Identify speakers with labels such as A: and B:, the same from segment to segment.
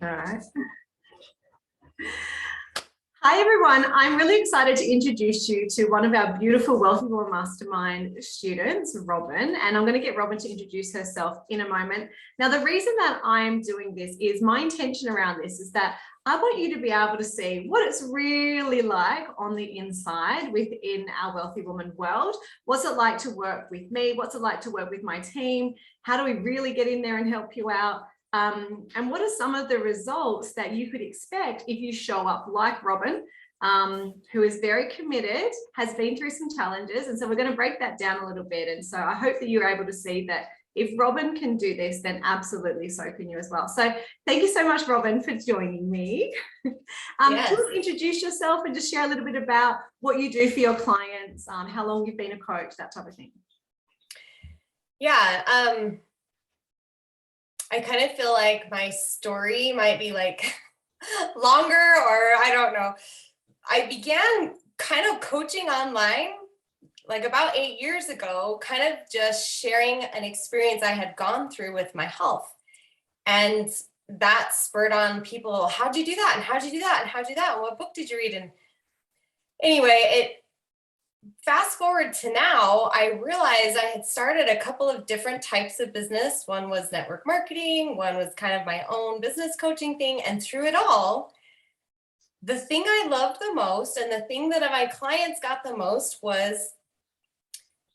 A: All right. Hi, everyone. I'm really excited to introduce you to one of our beautiful Wealthy Woman Mastermind students, Robyn, and I'm going to get Robyn to introduce herself in a moment. Now, the reason that I'm doing this is my intention around this is that I want you to be able to see what it's really like on the inside within our Wealthy Woman world. What's it like to work with me? What's it like to work with my team? How do we really get in there and help you out? And what are some of the results that you could expect if you show up like Robyn, who is very committed, has been through some challenges. And so we're going to break that down a little bit. And so I hope that you're able to see that if Robyn can do this, then absolutely so can you as well. So thank you so much, Robyn, for joining me.
B: Yes.
A: Just introduce yourself and just share a little bit about what you do for your clients, how long you've been a coach, that type of thing.
B: Yeah. I kind of feel like my story might be like longer, or I don't know. I began kind of coaching online like about 8 years ago, kind of just sharing an experience I had gone through with my health. And that spurred on people, how'd you do that? And how'd you do that? And how'd you do that? And what book did you read? And anyway, fast forward to now, I realized I had started a couple of different types of business. One was network marketing, one was kind of my own business coaching thing. And through it all, the thing I loved the most and the thing that my clients got the most was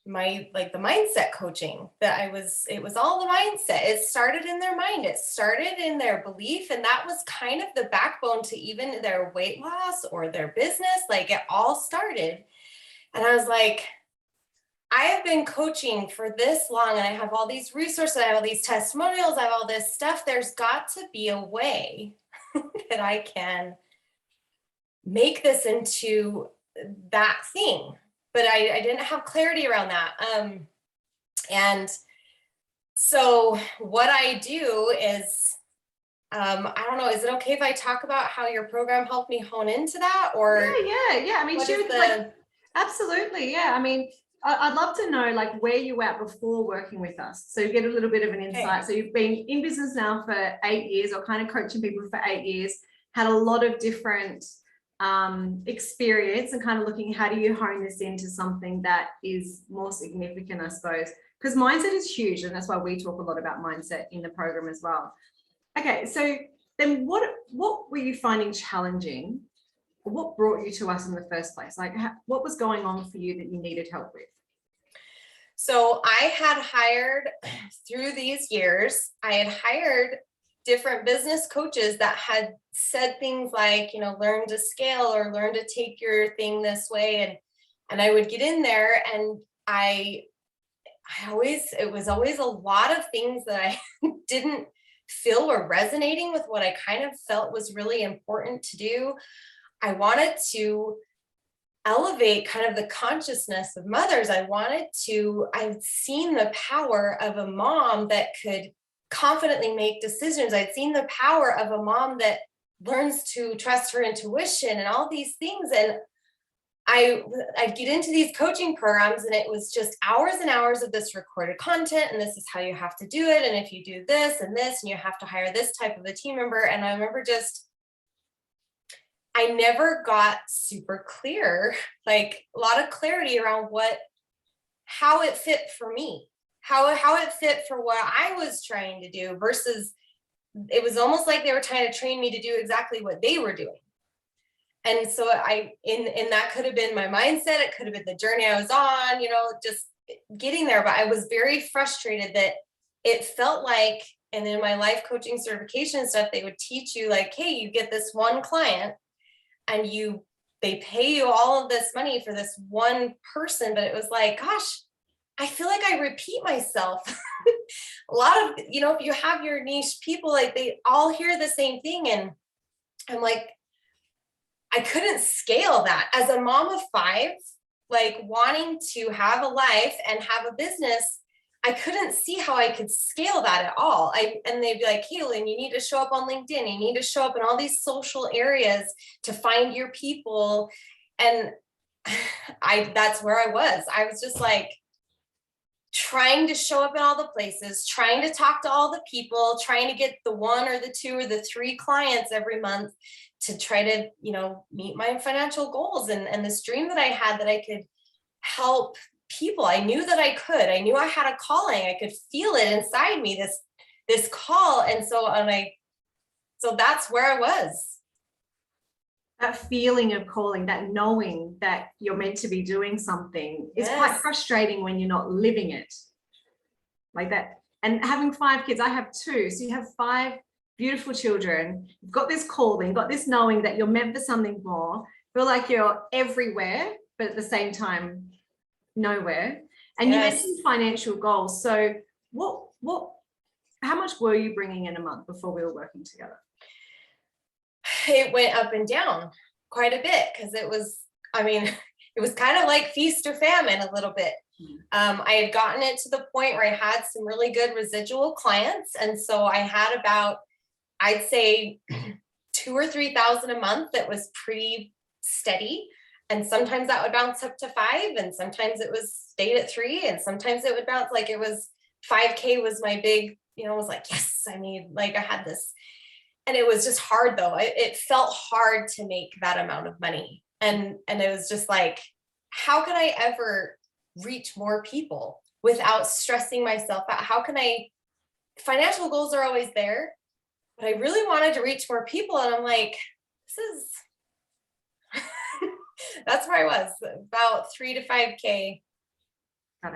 B: the mindset coaching. It was all the mindset. It started in their mind. It started in their belief. And that was kind of the backbone to even their weight loss or their business. Like it all started. And I was like, I have been coaching for this long and I have all these resources, I have all these testimonials, I have all this stuff. There's got to be a way that I can make this into that thing. But I didn't have clarity around that. And so what I do is, I don't know, is it okay if I talk about how your program helped me hone into that? Or
A: Yeah. I mean, sure. Absolutely. Yeah. I mean, I'd love to know like where you were at before working with us. So you get a little bit of an insight. Okay. So you've been in business now for 8 years, or kind of coaching people for 8 years, had a lot of different experience, and kind of looking, how do you hone this into something that is more significant, I suppose, because mindset is huge. And that's why we talk a lot about mindset in the program as well. Okay. So then what were you finding challenging? What brought you to us in the first place? Like, what was going on for you that you needed help with?
B: So I had hired, through these years, I had hired different business coaches that had said things like, learn to scale or learn to take your thing this way. And I would get in there and it was always a lot of things that I didn't feel were resonating with what I kind of felt was really important to do. I wanted to elevate kind of the consciousness of mothers. I'd seen the power of a mom that could confidently make decisions. I'd seen the power of a mom that learns to trust her intuition and all these things. And I'd get into these coaching programs and it was just hours and hours of this recorded content. And this is how you have to do it. And if you do this and this, and you have to hire this type of a team member. And I remember I never got super clear, like a lot of clarity around how it fit for me, how it fit for what I was trying to do, versus it was almost like they were trying to train me to do exactly what they were doing. And so and that could have been my mindset. It could have been the journey I was on, just getting there. But I was very frustrated that it felt like, and in my life coaching certification stuff, they would teach you like, hey, you get this one client and they pay you all of this money for this one person. But it was like, gosh, I feel like I repeat myself. A lot of, if you have your niche people, like they all hear the same thing. And I'm like, I couldn't scale that as a mom of 5, like wanting to have a life and have a business. I couldn't see how I could scale that at all. And they'd be like, Caitlin, you need to show up on LinkedIn. You need to show up in all these social areas to find your people. And that's where I was. I was just like, trying to show up in all the places, trying to talk to all the people, trying to get the 1 or the 2 or the 3 clients every month to try to, meet my financial goals and this dream that I had, that I could help people. I knew that I could. I knew I had a calling. I could feel it inside me, this call. And so so that's where I was.
A: That feeling of calling, that knowing that you're meant to be doing something is quite frustrating when you're not living it like that. And having 5 kids, I have 2. So you have 5 beautiful children. You've got this calling, got this knowing that you're meant for something more. Feel like you're everywhere, but at the same time, nowhere. And you mentioned financial goals. So how much were you bringing in a month before we were working together?
B: It went up and down quite a bit, because it was kind of like feast or famine a little bit. I had gotten it to the point where I had some really good residual clients. And so I had about, I'd say 2,000 or 3,000 a month that was pretty steady. And sometimes that would bounce up to 5, and sometimes it was stayed at 3, and sometimes it would bounce, like it was 5K was my big, was like, yes, I had this. And it was just hard though. It felt hard to make that amount of money. And it was just like, how can I ever reach more people without stressing myself out? Financial goals are always there, but I really wanted to reach more people. And I'm like, that's where I was, about 3 to 5K.
A: Got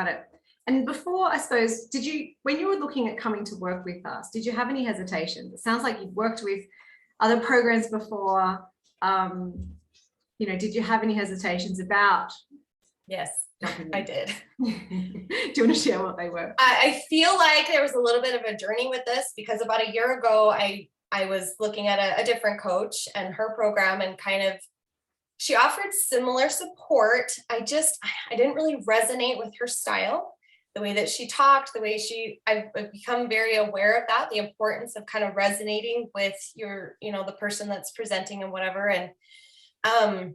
A: it. And before, I suppose, when you were looking at coming to work with us, did you have any hesitations? It sounds like you've worked with other programs before. Did you have any hesitations about?
B: Yes, I did.
A: Do you want to share what they were?
B: I feel like there was a little bit of a journey with this, because about a year ago, I was looking at a different coach and her program, and she offered similar support. I didn't really resonate with her style, the way that she talked, I've become very aware of that, the importance of kind of resonating with the person that's presenting and whatever. And that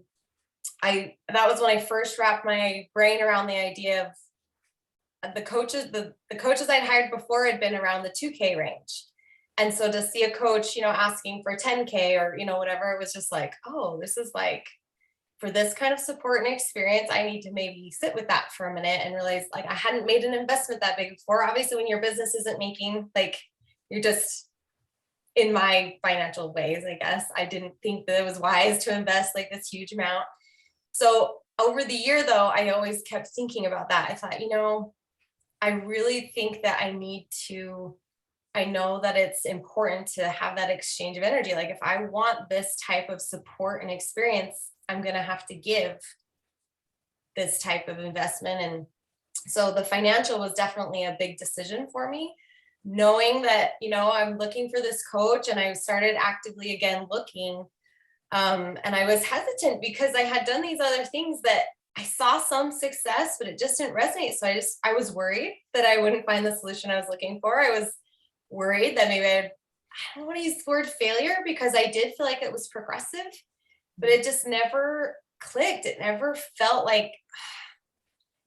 B: was when I first wrapped my brain around the idea of the coaches. The coaches I'd hired before had been around the 2K range. And so to see a coach, asking for 10K or, whatever, it was just like, oh, this is like, for this kind of support and experience, I need to maybe sit with that for a minute and realize, like, I hadn't made an investment that big before. Obviously, when your business isn't making, like, you're just, in my financial ways, I guess, I didn't think that it was wise to invest like this huge amount. So over the year though, I always kept thinking about that. I thought, I really think that I know that it's important to have that exchange of energy. Like, if I want this type of support and experience, I'm going to have to give this type of investment. And so the financial was definitely a big decision for me, knowing that, I'm looking for this coach, and I started actively again looking. And I was hesitant because I had done these other things that I saw some success, but it just didn't resonate. So I was worried that I wouldn't find the solution I was looking for. I was worried that maybe I don't want to use the word failure, because I did feel like it was progressive, but it just never clicked. It never felt like,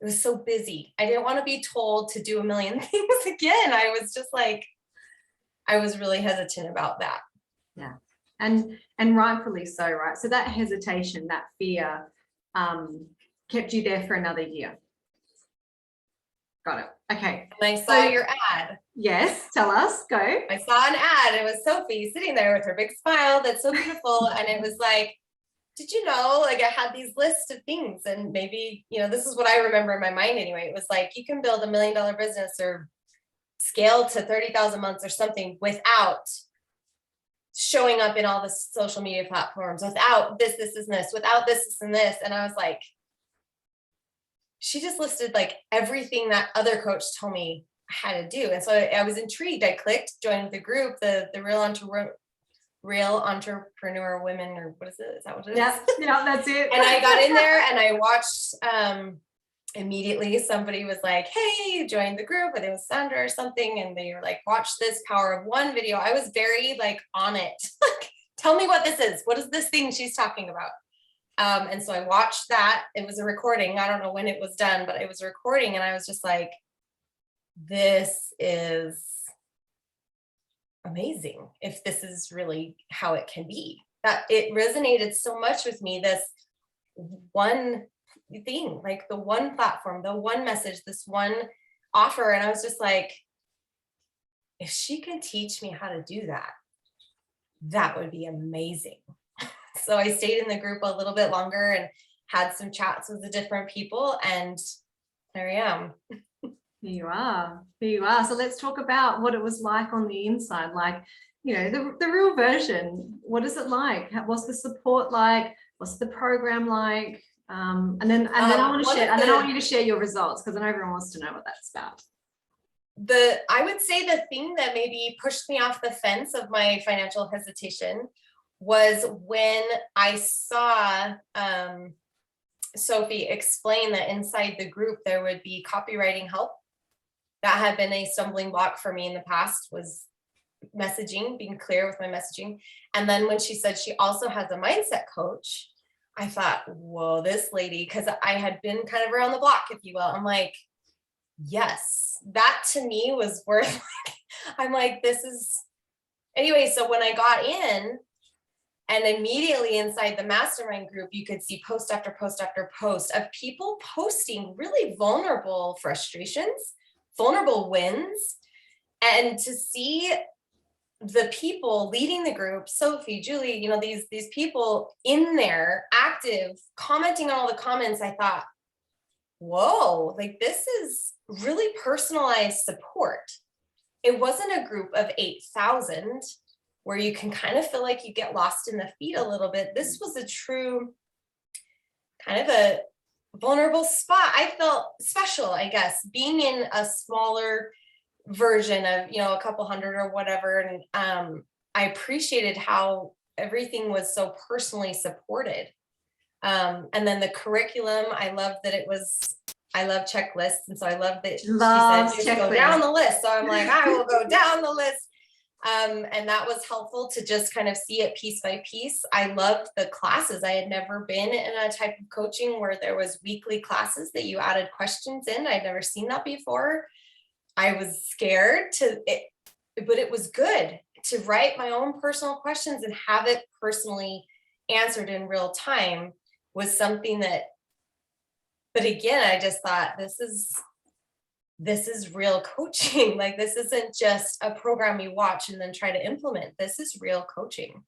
B: it was so busy. I didn't want to be told to do a million things again. I was just like, I was really hesitant about that.
A: Yeah. And rightfully so, right? So that hesitation, that fear, kept you there for another year. Got it. Okay.
B: And I saw your ad.
A: Yes, tell us, go.
B: I saw an ad. It was Sophie sitting there with her big smile that's so beautiful. And it was like, did you know, like, I had these lists of things, and maybe, this is what I remember in my mind anyway. It was like, you can build $1 million business or scale to 30,000 months or something without showing up in all the social media platforms, without this, and this, without this, and this. And I was like, she just listed like everything that other coach told me I had to do. And so I was intrigued. I clicked, joined the group, the Real Entrepreneur Women, or what is it? Is that what it is?
A: Yeah, that's it.
B: And I got in there and I watched, immediately somebody was like, hey, join the group. I think it was Sandra or something. And they were like, watch this Power of One video. I was very like on it. Tell me what this is. What is this thing she's talking about? And so I watched that. It was a recording. I don't know when it was done, but it was a recording. And I was just like, this is amazing. If this is really how it can be, that it resonated so much with me, this one thing, like the one platform, the one message, this one offer. And I was just like, if she can teach me how to do that, that would be amazing. So I stayed in the group a little bit longer and had some chats with the different people, and there I am.
A: Here you are. Here you are. So let's talk about what it was like on the inside, like, you know, the real version. What is it like? What's the support like? What's the program like? And then I want to share, and then I want you to share your results, because I know everyone wants to know what that's about.
B: I would say the thing that maybe pushed me off the fence of my financial hesitation was when I saw Sophie explain that inside the group there would be copywriting help. That had been a stumbling block for me in the past, was messaging, being clear with my messaging. And then when she said she also has a mindset coach, I thought, whoa, this lady, because I had been kind of around the block, if you will. I'm like, yes, that to me was worth, like, I'm like, this is, anyway. So when I got in, and immediately inside the mastermind group, you could see post after post after post of people posting really vulnerable frustrations, vulnerable wins. And to see the people leading the group, Sophie, Julie, you know, these people in there active, commenting on all the comments, I thought, whoa, like this is really personalized support. It wasn't a group of 8,000 where you can kind of feel like you get lost in the feed a little bit. This was a true kind of a vulnerable spot. I felt special, I guess, being in a smaller version of, you know, a couple hundred or whatever. And I appreciated how everything was so personally supported. And then the curriculum, I loved that I love checklists. And so I loved that she said, just go down the list. So I'm like, I will go down the list. And that was helpful to just kind of see it piece by piece. I loved the classes. I had never been in a type of coaching where there was weekly classes that you added questions in. I'd never seen that before. I was scared but it was good to write my own personal questions and have it personally answered in real time was something that, but again, I just thought this is real coaching. Like, this isn't just a program you watch and then try to implement. This is real coaching.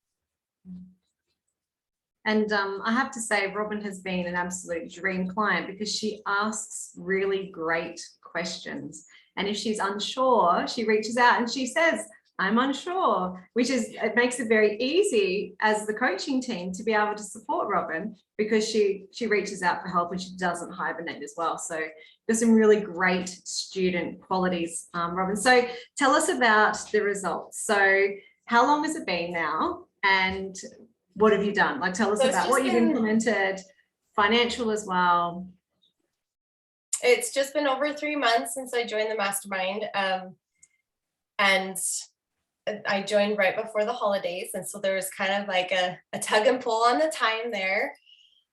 A: And I have to say, Robyn has been an absolute dream client because she asks really great questions. And if she's unsure, she reaches out and she says, I'm unsure, it makes it very easy as the coaching team to be able to support Robyn, because she reaches out for help and she doesn't hibernate as well. So there's some really great student qualities, Robyn. So tell us about the results. So how long has it been now, and what have you done? Like, tell us about what you've implemented, financial as well.
B: It's just been over 3 months since I joined the mastermind. And I joined right before the holidays. And so there was kind of like a tug and pull on the time there,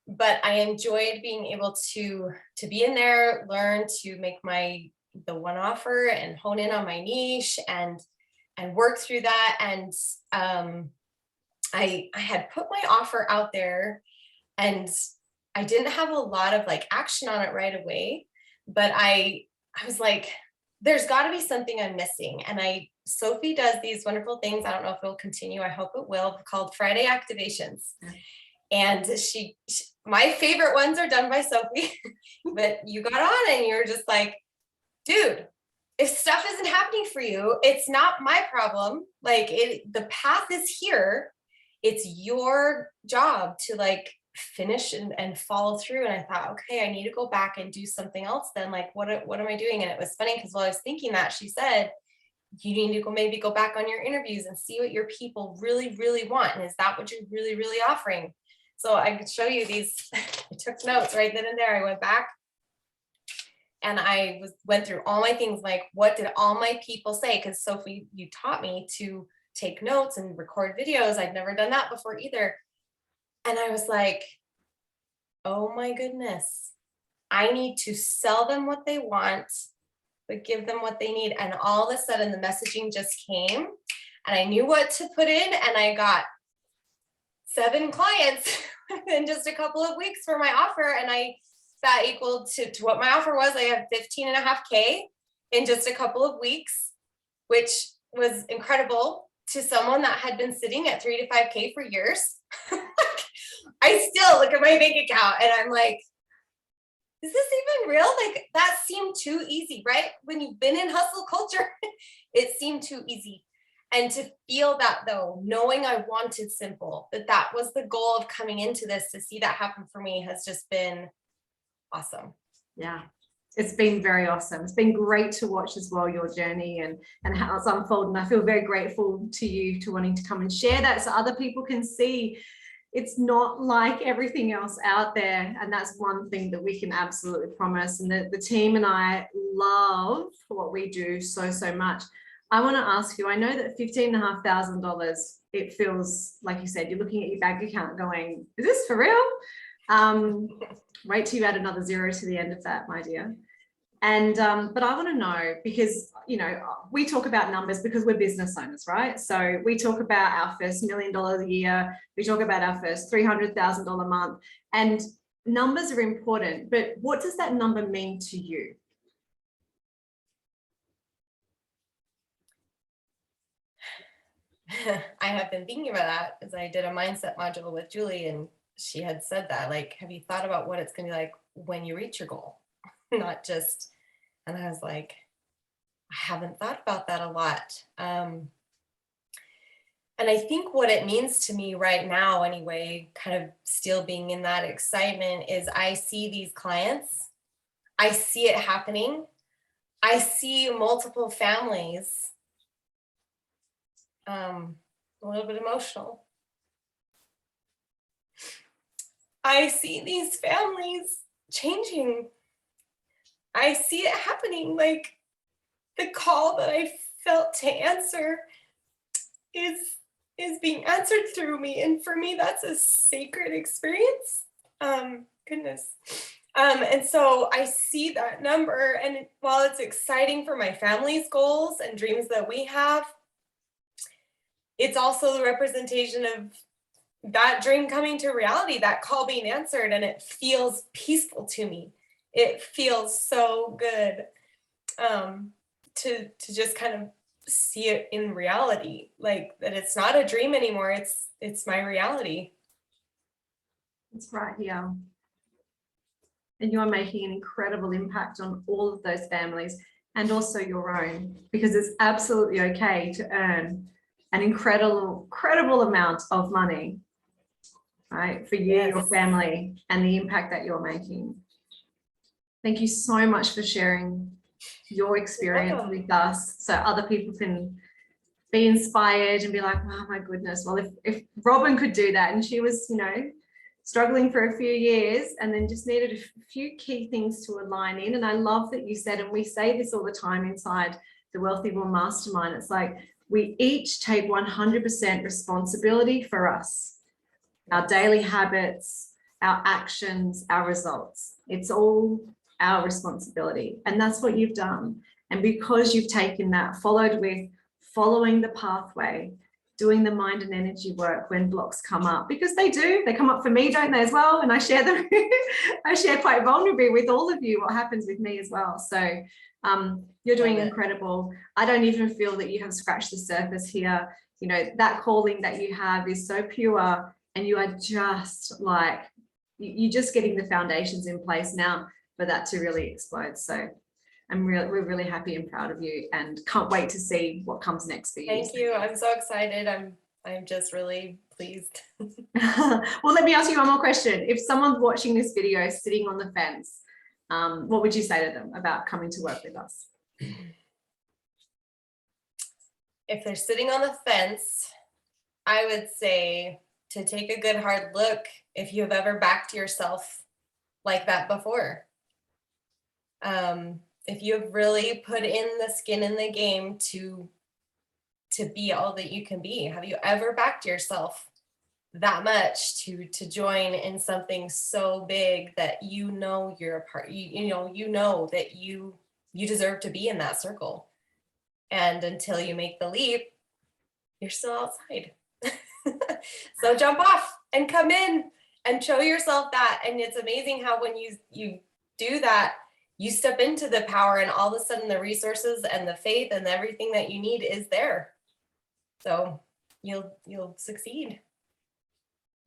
B: but I enjoyed being able to be in there, learn to make the one offer and hone in on my niche and work through that. And I had put my offer out there and I didn't have a lot of like action on it right away, but I was like, there's got to be something I'm missing. And Sophie does these wonderful things. I don't know if it'll continue. I hope it will, called Friday activations. And my favorite ones are done by Sophie, but you got on and you're just like, dude, if stuff isn't happening for you, it's not my problem. Like, the path is here. It's your job to like finish and follow through. And I thought, okay, I need to go back and do something else then. Like, what am I doing? And it was funny because while I was thinking that, she said, you need to maybe go back on your interviews and see what your people really, really want. And is that what you're really, really offering? So I could show you these. I took notes right then and there. I went back and I went through all my things. Like, what did all my people say? Because Sophie, you taught me to take notes and record videos. I'd never done that before either. And I was like, oh my goodness, I need to sell them what they want, but give them what they need. And all of a sudden the messaging just came and I knew what to put in, and I got 7 clients in just a couple of weeks for my offer. And that equaled to what my offer was. I had 15.5K in just a couple of weeks, which was incredible to someone that had been sitting at 3 to 5K for years. I still look at my bank account and I'm like, is this even real? Like, that seemed too easy, right? When you've been in hustle culture, it seemed too easy. And to feel that, though, knowing I wanted simple, that was the goal of coming into this, to see that happen for me has just been awesome.
A: Yeah, it's been very awesome. It's been great to watch as well, your journey and how it's unfolded. And I feel very grateful to you to wanting to come and share that so other people can see it's not like everything else out there. And that's one thing that we can absolutely promise. And the team and I love what we do so much. I want to ask you, I know that $15,500, it feels like you said, you're looking at your bank account going, is this for real? Wait till you add another 0 to the end of that, my dear. And but I want to know, because we talk about numbers because we're business owners, right? So we talk about our first $1 million a year, we talk about our first $300,000 month, and numbers are important, but what does that number mean to you?
B: I have been thinking about that as I did a mindset module with Julie, and she had said that, like, have you thought about what it's going to be like when you reach your goal? Not just, and I was like, I haven't thought about that a lot. And I think what it means to me right now, anyway, kind of still being in that excitement, is I see these clients, I see it happening. I see multiple families, a little bit emotional. I see these families changing. I see it happening. Like, the call that I felt to answer is being answered through me. And for me, that's a sacred experience. Goodness. And so I see that number, and while it's exciting for my family's goals and dreams that we have, it's also the representation of that dream coming to reality, that call being answered, and it feels peaceful to me. It feels so good to just kind of see it in reality, like that it's not a dream anymore. It's my reality.
A: It's right here. And you're making an incredible impact on all of those families and also your own, because it's absolutely okay to earn an incredible amount of money, right? For you, yes, your family, and the impact that you're making. Thank you so much for sharing your experience with us so other people can be inspired and be like, oh my goodness, well, if Robyn could do that, and she was, struggling for a few years and then just needed a few key things to align in. And I love that you said, and we say this all the time inside the Wealthy Woman Mastermind, it's like we each take 100% responsibility for us, our daily habits, our actions, our results. It's all our responsibility. And that's what you've done. And because you've taken that, followed with following the pathway, doing the mind and energy work when blocks come up, because they come up for me, don't they, as well? And I share them, I share quite vulnerably with all of you what happens with me as well. So you're doing incredible. I don't even feel that you have scratched the surface here. That calling that you have is so pure, and you are just like, you're just getting the foundations in place now for that to really explode. So we're really happy and proud of you, and can't wait to see what comes next for you.
B: Thank you. I'm so excited. I'm just really pleased.
A: Well, let me ask you one more question. If someone's watching this video sitting on the fence, what would you say to them about coming to work with us?
B: If they're sitting on the fence, I would say to take a good hard look if you have ever backed yourself like that before. If you have really put in the skin in the game to be all that you can be. Have you ever backed yourself that much to join in something so big that you're a part, you know that you deserve to be in that circle. And until you make the leap, you're still outside. So jump off and come in and show yourself that. And it's amazing how when you do that, you step into the power, and all of a sudden the resources and the faith and everything that you need is there. So you'll succeed.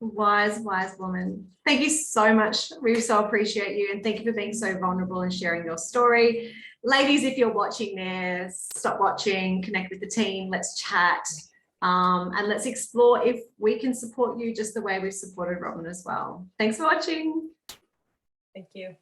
A: Wise woman. Thank you so much. We so appreciate you, and thank you for being so vulnerable and sharing your story. Ladies, if you're watching this, stop watching, connect with the team, let's chat, and let's explore if we can support you just the way we've supported Robyn as well. Thanks for watching.
B: Thank you.